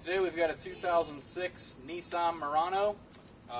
Today we've got a 2006 Nissan Murano.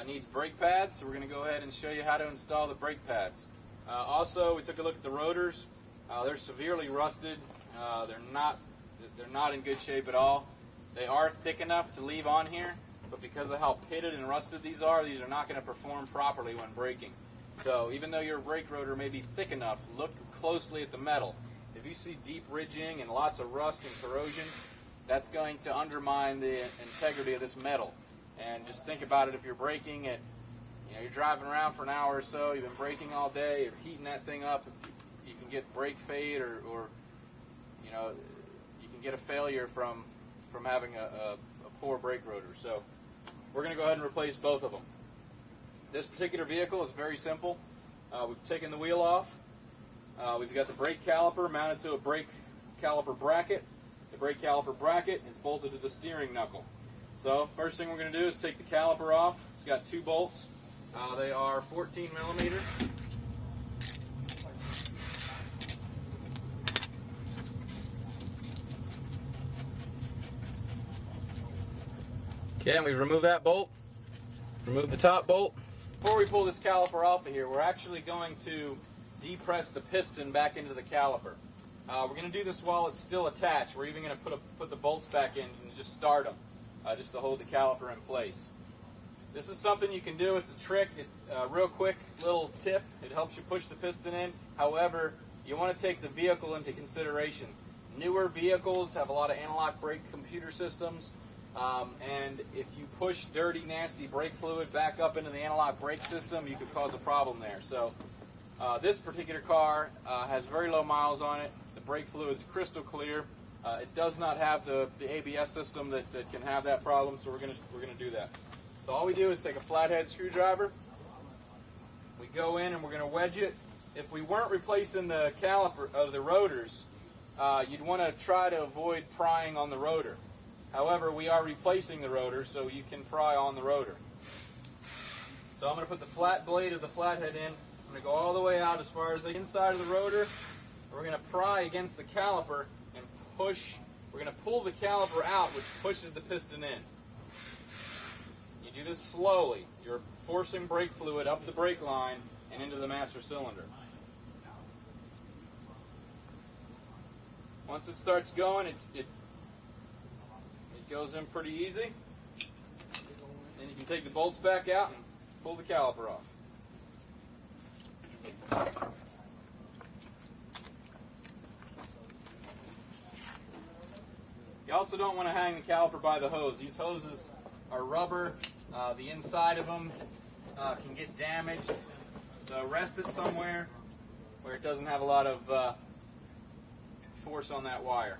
It needs brake pads, so we're going to go ahead and show you how to install the brake pads. Also, we took a look at the rotors. They're severely rusted. They're not in good shape at all. They are thick enough to leave on here, but because of how pitted and rusted these are not going to perform properly when braking. So even though your brake rotor may be thick enough, look closely at the metal. If you see deep ridging and lots of rust and corrosion, that's going to undermine the integrity of this metal. And just think about it, if you're braking at, you're driving around for an hour or so, you've been braking all day, you're heating that thing up, you can get brake fade or you can get a failure from having a poor brake rotor. So we're going to go ahead and replace both of them. This particular vehicle is very simple. We've taken the wheel off. We've got the brake caliper mounted to a brake caliper bracket. The brake caliper bracket is bolted to the steering knuckle. So first thing we're going to do is take the caliper off. It's got two bolts. They are 14 millimeter. Okay, and we remove that bolt. Remove the top bolt. Before we pull this caliper off of here, we're actually going to depress the piston back into the caliper. We're going to do this while it's still attached. We're even going to put the bolts back in and just start them, just to hold the caliper in place. This is something you can do. It's a trick. It's a real quick little tip. It helps you push the piston in. However, you want to take the vehicle into consideration. Newer vehicles have a lot of analog brake computer systems, and if you push dirty, nasty brake fluid back up into the analog brake system, you could cause a problem there. So this particular car has very low miles on it. The brake fluid is crystal clear. It does not have the ABS system that can have that problem, so we're gonna do that. So all we do is take a flathead screwdriver. We go in and we're gonna wedge it. If we weren't replacing the caliper of the rotors, you'd want to try to avoid prying on the rotor. However, we are replacing the rotor, so you can pry on the rotor. So I'm going to put the flat blade of the flathead in. I'm going to go all the way out as far as the inside of the rotor. We're going to pry against the caliper and push. We're going to pull the caliper out, which pushes the piston in. You do this slowly. You're forcing brake fluid up the brake line and into the master cylinder. Once it starts going, it goes in pretty easy. Then you can take the bolts back out and pull the caliper off. You also don't want to hang the caliper by the hose. These hoses are rubber. The inside of them can get damaged. So rest it somewhere where it doesn't have a lot of force on that wire.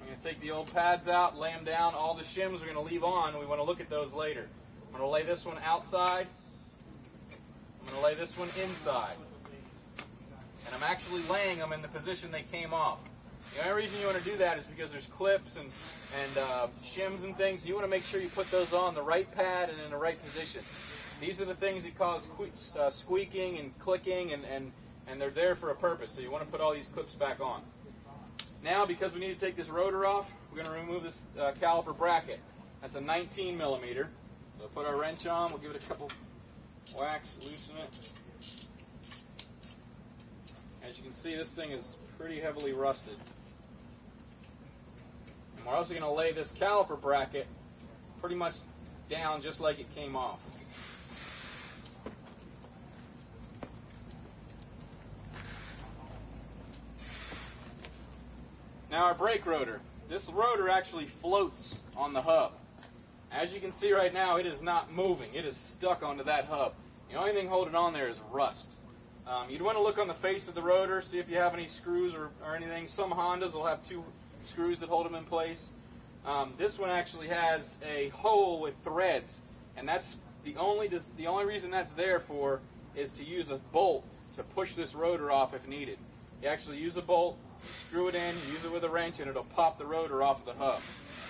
I'm going to take the old pads out, lay them down. All the shims we're going to leave on. We want to look at those later. I'm going to lay this one outside. I'm going to lay this one inside. And I'm actually laying them in the position they came off. The only reason you want to do that is because there's clips and shims and things. You want to make sure you put those on the right pad and in the right position. These are the things that cause squeaking and clicking, and they're there for a purpose. So you want to put all these clips back on. Now, because we need to take this rotor off, we're going to remove this caliper bracket. That's a 19 millimeter. So put our wrench on, we'll give it a couple whacks, loosen it. As you can see, this thing is pretty heavily rusted. And we're also going to lay this caliper bracket pretty much down just like it came off. Now our brake rotor. This rotor actually floats on the hub. As you can see right now, it is not moving. It is stuck onto that hub. The only thing holding on there is rust. You'd want to look on the face of the rotor, see if you have any screws or anything. Some Hondas will have two screws that hold them in place. This one actually has a hole with threads, and that's the only reason that's there for is to use a bolt to push this rotor off if needed. You actually use a bolt, screw it in, use it with a wrench, and it'll pop the rotor off of the hub.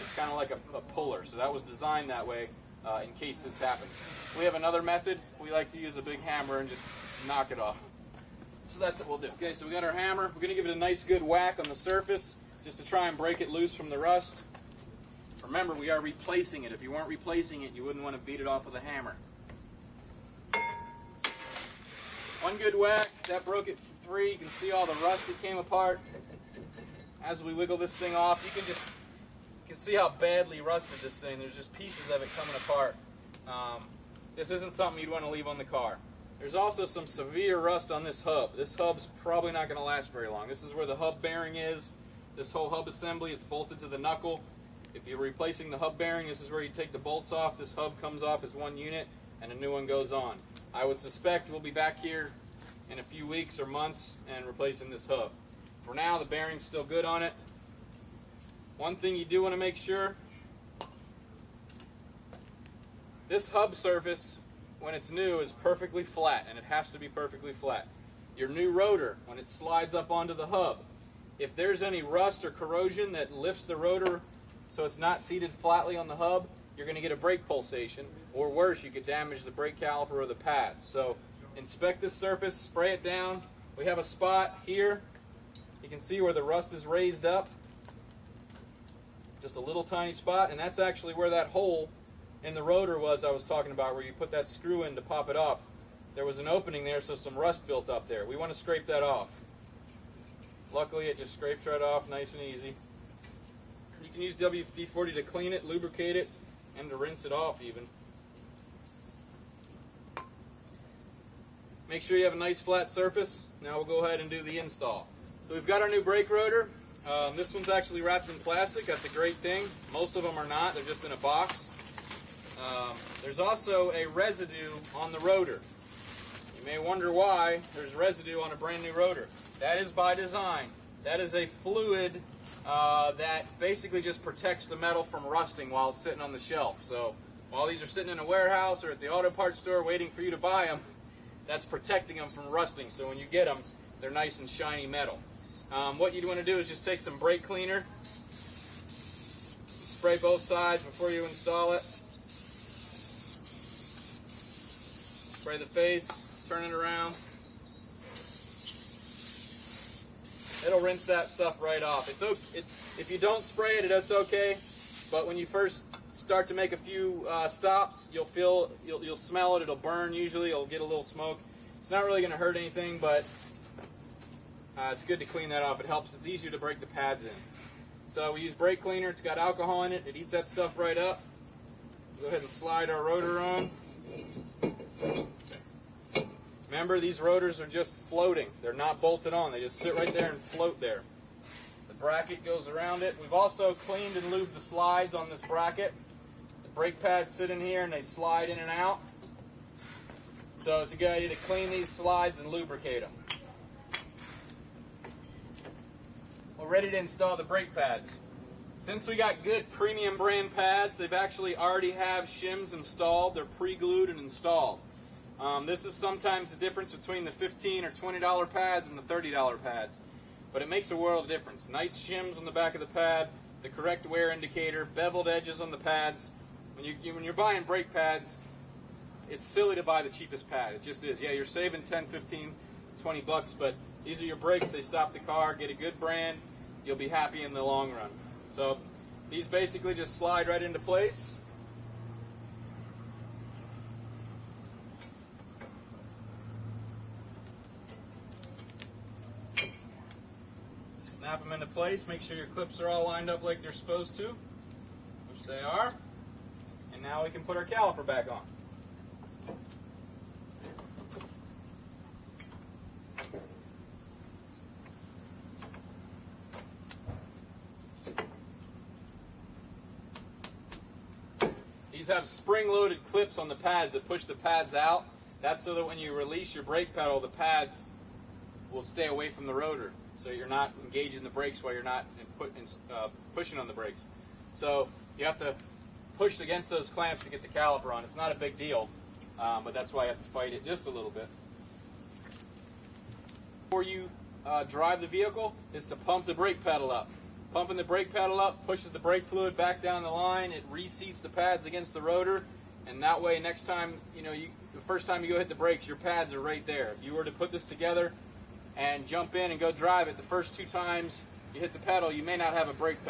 It's kind of like a puller, so that was designed that way in case this happens. We have another method. We like to use a big hammer and just knock it off. So that's what we'll do. Okay, so we got our hammer. We're going to give it a nice good whack on the surface just to try and break it loose from the rust. Remember, we are replacing it. If you weren't replacing it, you wouldn't want to beat it off with a hammer. One good whack, that broke it for 3. You can see all the rust that came apart. As we wiggle this thing off, you can see how badly rusted this thing. There's just pieces of it coming apart. This isn't something you'd want to leave on the car. There's also some severe rust on this hub. This hub's probably not going to last very long. This is where the hub bearing is. This whole hub assembly, it's bolted to the knuckle. If you're replacing the hub bearing, this is where you take the bolts off. This hub comes off as one unit and a new one goes on. I would suspect we'll be back here in a few weeks or months and replacing this hub. For now, the bearing's still good on it. One thing you do want to make sure, this hub surface, when it's new, is perfectly flat, and it has to be perfectly flat. Your new rotor, when it slides up onto the hub, if there's any rust or corrosion that lifts the rotor so it's not seated flatly on the hub, you're going to get a brake pulsation, or worse, you could damage the brake caliper or the pads. So inspect this surface, spray it down. We have a spot here. You can see where the rust is raised up. Just a little tiny spot, and that's actually where that hole in the rotor was I was talking about, where you put that screw in to pop it off. There was an opening there, so some rust built up there. We want to scrape that off. Luckily, it just scraped right off, nice and easy. You can use WD-40 to clean it, lubricate it, and to rinse it off even. Make sure you have a nice flat surface. Now we'll go ahead and do the install. So we've got our new brake rotor. This one's actually wrapped in plastic. That's a great thing. Most of them are not. They're just in a box. There's also a residue on the rotor. You may wonder why there's residue on a brand new rotor. That is by design. That is a fluid that basically just protects the metal from rusting while it's sitting on the shelf. So while these are sitting in a warehouse or at the auto parts store waiting for you to buy them, that's protecting them from rusting. So when you get them, they're nice and shiny metal. What you'd want to do is just take some brake cleaner, spray both sides before you install it. Spray the face, turn it around. It'll rinse that stuff right off. If you don't spray it, it's okay. But when you first start to make a few stops, you'll smell it. It'll burn. Usually, it'll get a little smoke. It's not really going to hurt anything, but it's good to clean that off. It helps. It's easier to break the pads in. So we use brake cleaner. It's got alcohol in it. It eats that stuff right up. Go ahead and slide our rotor on. Remember, these rotors are just floating. They're not bolted on. They just sit right there and float there. The bracket goes around it. We've also cleaned and lubed the slides on this bracket. The brake pads sit in here and they slide in and out. So it's a good idea to clean these slides and lubricate them. We're ready to install the brake pads. Since we got good premium brand pads, they've actually already have shims installed. They're pre-glued and installed. This is sometimes the difference between the $15 or $20 pads and the $30 pads. But it makes a world of difference. Nice shims on the back of the pad, the correct wear indicator, beveled edges on the pads. When you're buying brake pads, it's silly to buy the cheapest pad. It just is. Yeah, you're saving 10, 15, 20 bucks, but these are your brakes. They stop the car. Get a good brand. You'll be happy in the long run. So these basically just slide right into place. Snap them into place. Make sure your clips are all lined up like they're supposed to, which they are. And now we can put our caliper back on. These have spring-loaded clips on the pads that push the pads out. That's so that when you release your brake pedal, the pads will stay away from the rotor, so you're not engaging the brakes while you're not pushing on the brakes. So you have to push against those clamps to get the caliper on. It's not a big deal, but that's why you have to fight it just a little bit. Before you drive the vehicle is to pump the brake pedal up. Pumping the brake pedal up pushes the brake fluid back down the line. It reseats the pads against the rotor, and that way next time, the first time you go hit the brakes, your pads are right there. If you were to put this together and jump in and go drive it, the first 2 times you hit the pedal, you may not have a brake pedal.